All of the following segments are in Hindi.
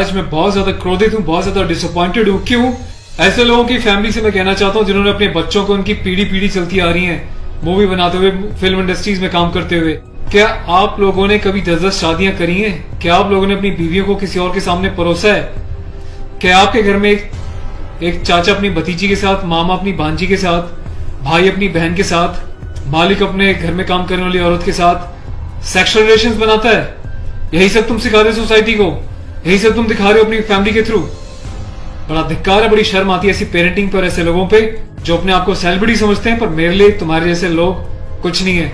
आज मैं बहुत ज्यादा क्रोधित हूँ, बहुत ज्यादा डिसअपॉइंटेड हूँ। क्यों? ऐसे लोगों की फैमिली से मैं कहना चाहता हूँ जिन्होंने अपने बच्चों को उनकी पीढ़ी पीढ़ी चलती आ रही है मूवी बनाते हुए, फिल्म इंडस्ट्रीज में काम करते हुए। क्या आप लोगों ने कभी 10-10 शादियां करी हैं? क्या आप लोगों ने अपनी बीवियों को किसी और के सामने परोसा है? क्या आपके घर में एक चाचा अपनी भतीजी के साथ, मामा अपनी भांजी के साथ, भाई अपनी बहन के साथ, मालिक अपने घर में काम करने वाली औरत के साथ सेक्सुअल रिलेशंस बनाता है? यही सब तुम सिखा रहे हो सोसाइटी को? यही सब तुम दिखा रहे हो अपनी फैमिली के थ्रू? बड़ा धिक्कार है, बड़ी शर्म आती है ऐसी पेरेंटिंग पर, ऐसे लोगों पे जो अपने आप को सेलिब्रिटी समझते हैं। पर मेरे लिए तुम्हारे जैसे लोग कुछ नहीं है,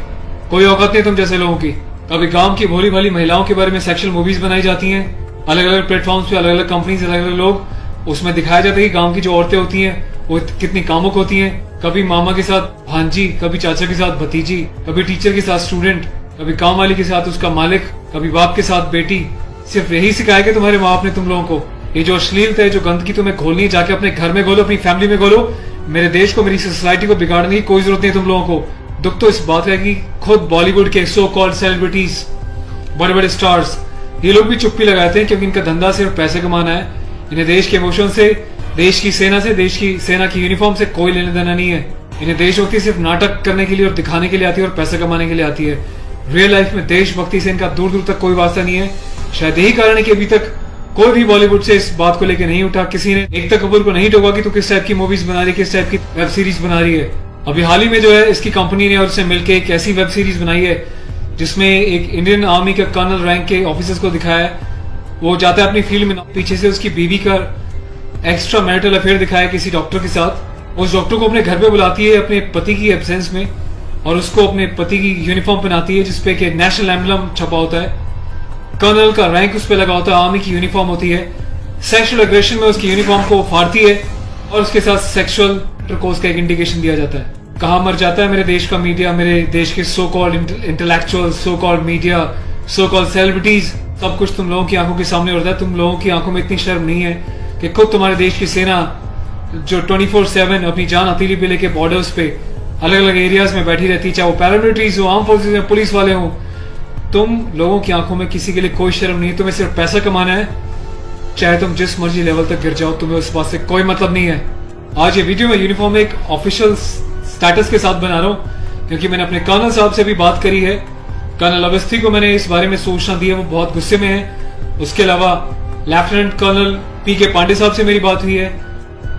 कोई औकात नहीं तुम जैसे लोगों की। कभी गांव की भोली भाली महिलाओं के बारे में सेक्सुअल मूवीज बनाई जाती हैं, अलग अलग प्लेटफॉर्म्स पे, अलग अलग कंपनीज, अलग अलग लोग, उसमें दिखाया जाता है कि गांव की जो औरतें होती हैं वो कितनी कामुक होती हैं। कभी मामा के साथ भांजी, कभी चाचा के साथ भतीजी, कभी टीचर के साथ स्टूडेंट, कभी काम वाली के साथ उसका मालिक, कभी बाप के साथ बेटी। सिर्फ यही सिखाया कि तुम्हारे माँ बाप ने तुम लोगों को? ये जो अश्लीलता है, जो गंदगी तुम्हें घोलनी है, जाके अपने घर में घोलो, अपनी फैमिली में घोलो। मेरे देश को, मेरी सोसाइटी को बिगाड़ने की कोई जरूरत नहीं है तुम लोगों को। दुख तो इस बात का है कि खुद बॉलीवुड के सो कॉल्ड सेलिब्रिटीज, बड़े बड़े स्टार्स, ये लोग भी चुप्पी लगाते हैं क्योंकि इनका धंधा सिर्फ पैसे कमाना है। इन्हें देश के इमोशन से, देश की सेना से, देश की सेना की यूनिफॉर्म से कोई लेना देना नहीं है। इन्हें देशभक्ति सिर्फ नाटक करने के लिए और दिखाने के लिए आती है और पैसे कमाने के लिए आती है। रियल लाइफ में देशभक्ति से इनका दूर दूर तक कोई वास्ता नहीं है। शायद यही कारण है कि अभी तक कोई भी बॉलीवुड से इस बात को लेकर नहीं उठा, किसी ने एकता कपूर को नहीं टोका कि तू किस टाइप की मूवीज बना रही है, किस टाइप की वेब सीरीज बना रही है। अभी हाल ही में जो है इसकी कंपनी ने और उससे मिलकर एक ऐसी वेब सीरीज बनाई है जिसमें एक इंडियन आर्मी के कर्नल रैंक के ऑफिसर्स को दिखाया है। वो जाता है अपनी फील्ड में, पीछे से उसकी बीवी का एक्स्ट्रा मैरिटल अफेयर दिखाया किसी डॉक्टर के साथ। उस डॉक्टर को अपने घर पे बुलाती है अपने पति की एब्सेंस में और उसको अपने पति की यूनिफॉर्म पहनाती है जिसपे कि नेशनल एम्बलम छपा होता है, कर्नल का रैंक उस पर लगा होता है, आर्मी की यूनिफॉर्म होती है। सेक्सुअल एग्रेशन में उसकी यूनिफॉर्म को फाड़ती है और उसके साथ सेक्सुअल इंटरकोर्स का एक इंडिकेशन दिया जाता है। कहाँ मर जाता है मेरे देश का मीडिया, मेरे देश के so called intellectual, so called media, so called celebrities. सब कुछ तुम लोगों की आंखों के सामने होता है। तुम लोगों की आंखों में इतनी शर्म नहीं है कि खुद तुम्हारे देश की सेना जो 24/7 अपनी जान हथेली पे लेके बॉर्डर्स पे अलग अलग एरियाज में बैठी रहती है, चाहे वो पैरामिलिट्रीज हो, आर्म फोर्सेज में, पुलिस वाले हों, तुम लोगों की आंखों में किसी के लिए कोई शर्म नहीं है। तुम्हें सिर्फ पैसा कमाना है, चाहे तुम जिस मर्जी लेवल तक गिर जाओ, तुम्हें उस बात से कोई मतलब नहीं है। आज ये वीडियो में यूनिफॉर्म एक ऑफिशियल स्टेटस के साथ बना रहा हूँ क्योंकि मैंने अपने कर्नल साहब से भी बात करी है। कर्नल अवस्थी को मैंने इस बारे में सूचना दी है, वो बहुत गुस्से में है। उसके अलावा लेफ्टिनेंट कर्नल PK पांडे साहब से मेरी बात हुई है।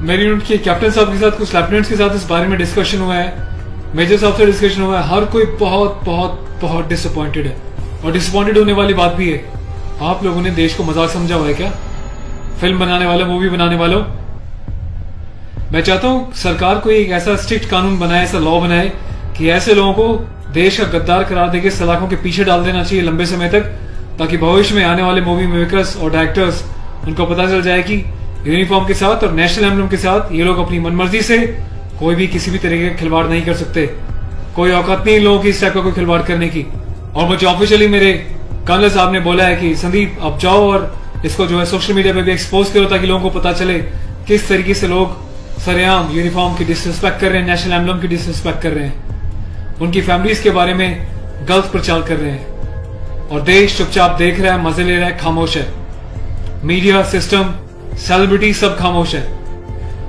मेरी यूनिट के कैप्टन साहब के साथ, कुछ लेफ्टिनेंट्स के साथ इस बारे में डिस्कशन हुआ है, मेजर साहब से डिस्कशन हुआ है। हर कोई बहुत बहुत बहुत डिसअपॉइंटेड है और डिसअपॉइंटेड होने वाली बात भी है। आप लोगों ने देश को मजाक समझा हुआ है क्या? फिल्म बनाने वालों, मूवी बनाने वालों, मैं चाहता हूं सरकार को एक ऐसा स्ट्रिक्ट कानून बनाए, ऐसा लॉ बनाए कि ऐसे लोगों को देश का गद्दार करार देके सलाखों के पीछे डाल देना चाहिए लंबे समय तक, ताकि भविष्य में आने वाले मूवी मेकर्स और डायरेक्टर्स उनको पता चल जाए कि यूनिफॉर्म के साथ और नेशनल एम्बलम के साथ ये लोग अपनी मनमर्जी से कोई भी किसी भी तरीके का खिलवाड़ नहीं कर सकते। कोई औकात नहीं लोगों की इस टाइप का कोई खिलवाड़ करने की। और मुझे ऑफिशियली मेरे कर्नल साहब ने बोला है कि संदीप अब जाओ और इसको जो है सोशल मीडिया पे भी एक्सपोज करो ताकि लोगों को पता चले किस तरीके से लोग सरेआम यूनिफॉर्म की डिसरिस्पेक्ट कर रहे हैं, नेशनल एम्बलम की डिसरिस्पेक्ट कर रहे हैं, उनकी फैमिलीज के बारे में गलत प्रचार कर रहे हैं और देश चुपचाप देख रहा है, मजे ले रहा है, खामोश है। मीडिया, सिस्टम, सेलिब्रिटी सब खामोश है।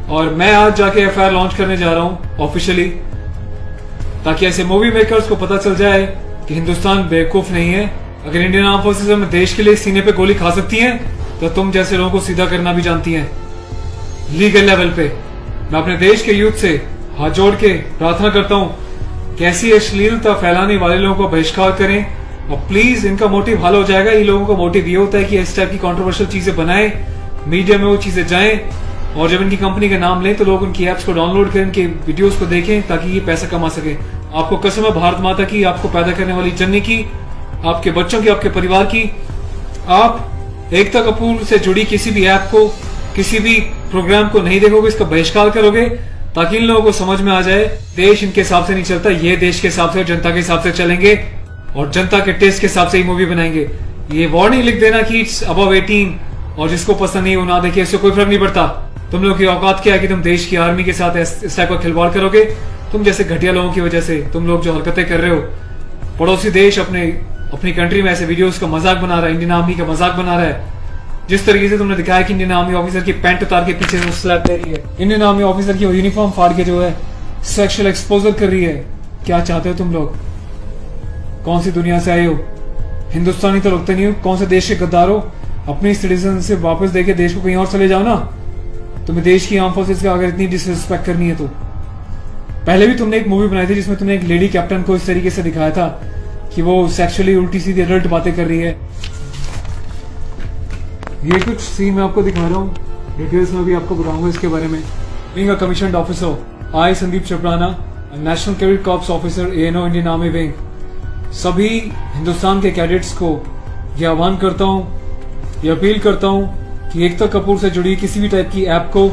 और मैं आज जाके FIR लॉन्च करने जा रहा हूं ऑफिशियली, ताकि ऐसे मूवी मेकर्स को पता चल जाए कि हिंदुस्तान बेवकूफ नहीं है। अगर इंडियन आर्म फोर्सेज में देश के लिए सीने पे गोली खा सकती हैं तो तुम जैसे लोगों को सीधा करना भी जानती हैं लीगल लेवल पे। मैं अपने देश के यूथ से हाथ जोड़ के प्रार्थना करता हूं कि ऐसी अश्लीलता फैलाने वाले लोगों को बहिष्कार करें और प्लीज, इनका मोटिव हल हो जाएगा। इन लोगों का मोटिव ये होता है कि इस टाइप की कंट्रोवर्शियल चीजें बनाएं, मीडिया में वो चीजें जाएं और जब इनकी कंपनी का नाम लें तो लोग उनकी एप्स को डाउनलोड करें, इनके वीडियोस को देखें ताकि ये पैसा कमा सके। आपको कसम है भारत माता की, आपको पैदा करने वाली जननी की, आपके बच्चों की, आपके परिवार की, आप एकता कपूर से जुड़ी किसी भी ऐप को, किसी भी प्रोग्राम को नहीं देखोगे, इसका बहिष्कार करोगे ताकि इन लोगों को समझ में आ जाए देश इनके हिसाब से नहीं चलता, ये देश के हिसाब से, जनता के हिसाब से चलेंगे और जनता के टेस्ट के हिसाब से ही मूवी बनाएंगे। ये वार्निंग लिख देना कि इट्स अबव 18 और जिसको पसंद नहीं वो ना देखे, इससे कोई फर्क नहीं पड़ता। तुम लोग की औकात क्या है कि तुम देश की आर्मी के साथ इस टाइप का खिलवाड़ करोगे? तुम जैसे घटिया लोगों की वजह से, तुम लोग जो हरकतें कर रहे हो, पड़ोसी देश अपनी कंट्री में ऐसे वीडियोस का मजाक बना रहा है, इंडियन आर्मी का मजाक बना रहा है, जिस तरीके से तुमने दिखाया कि इंडियन आर्मी ऑफिसर की पैंट उतार के पीछे से स्लैप दे रही है, इंडियन आर्मी ऑफिसर की यूनिफॉर्म फाड़ के जो है सेक्सुअल एक्सपोजर कर रही है, क्या चाहते हो तुम लोग? कौन सी दुनिया से आए हो? हिंदुस्तानी तो लगते नहीं हो, कौन से देश के गद्दार हो? अपनी सिटीजन से वापस देके देश को कहीं और चले जाओ ना। तुम्हें देश की आर्म फोर्सेस का अगर इतनी डिसरिस्पेक्ट करनी है तो। पहले भी तुमने एक मूवी बनाई थी जिसमें तुमने एक लेडी कैप्टन को इस तरीके से दिखाया था कि वो सेक्सुअली उल्टी सीधी एडल्ट बातें कर रही है। ये कुछ सीन मैं आपको दिखा रहा हूँ, डिटेल्स में भी आपको बताऊंगा इसके बारे में। Being a commissioned officer, I Sandeep चपराना, national cadet corps officer ANO Indian army wing, सभी हिंदुस्तान के कैडेट्स को ये आह्वान करता हूँ, ये अपील करता हूँ कि एकता कपूर से जुड़ी किसी भी टाइप की ऐप को,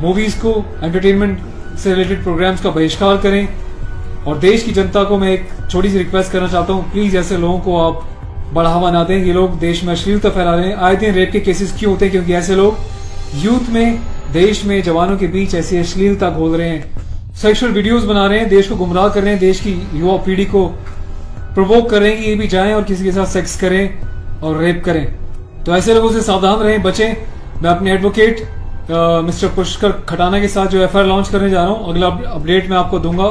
मूवीज को, एंटरटेनमेंट से रिलेटेड प्रोग्राम्स का बहिष्कार करें। और देश की जनता को मैं एक छोटी सी रिक्वेस्ट करना चाहता हूँ, प्लीज ऐसे लोगों को आप बढ़ावा ना दें। ये लोग देश में अश्लीलता फैला रहे हैं। आए दिन रेप के केसेस क्यों होते हैं? क्योंकि ऐसे लोग यूथ में, देश में, जवानों के बीच ऐसी अश्लीलता घोल रहे हैं, सेक्सुअल वीडियोस बना रहे हैं, देश को गुमराह कर रहे हैं, देश की युवा पीढ़ी को प्रोवोक कर रहे हैं कि ये भी जाएं और किसी के साथ सेक्स करें और रेप करें। तो ऐसे लोगों से सावधान रहें, बचें। मैं अपने एडवोकेट मिस्टर पुष्कर खटाना के साथ जो FIR लॉन्च करने जा रहा हूँ, अगला अपडेट मैं आपको दूंगा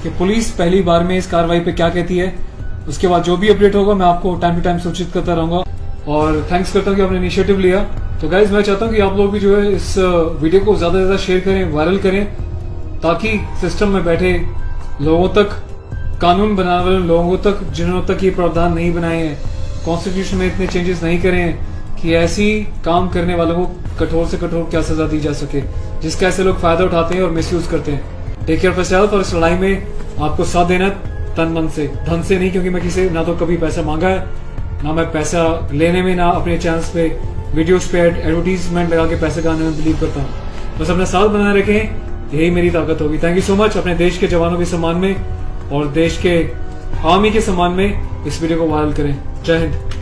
कि पुलिस पहली बार में इस कार्रवाई पे क्या कहती है। उसके बाद जो भी अपडेट होगा मैं आपको टाइम टू टाइम सूचित करता रहूंगा। और थैंक्स करता हूँ कि आपने इनिशिएटिव लिया। तो गाइज मैं चाहता हूँ कि आप लोग भी जो है इस वीडियो को ज्यादा से ज्यादा शेयर करें, वायरल करें, ताकि सिस्टम में बैठे लोगों तक, कानून बनाने वाले लोगों तक, जिन्होंने तक ये प्रावधान नहीं बनाए हैं, कॉन्स्टिट्यूशन में इतने चेंजेस नहीं करे हैं कि ऐसी काम करने वालों को कठोर से कठोर क्या सजा दी जा सके, जिसका ऐसे लोग फायदा उठाते हैं और मिसयूज करते हैं। Take care of yourself. और इस लड़ाई में आपको साथ देना तन मन से, धन से नहीं, क्योंकि मैं किसी ना तो कभी पैसा मांगा है, ना मैं पैसा लेने में, ना अपने चैनल्स पे वीडियोस पे एडवर्टीजमेंट लगा के पैसे कमाने में बिलीव करता हूँ। बस अपना साथ बनाए रखें, यही मेरी ताकत होगी। Thank you so much. अपने देश के जवानों के सम्मान में और देश के आर्मी के सम्मान में इस वीडियो को वायरल करें। जय हिंद।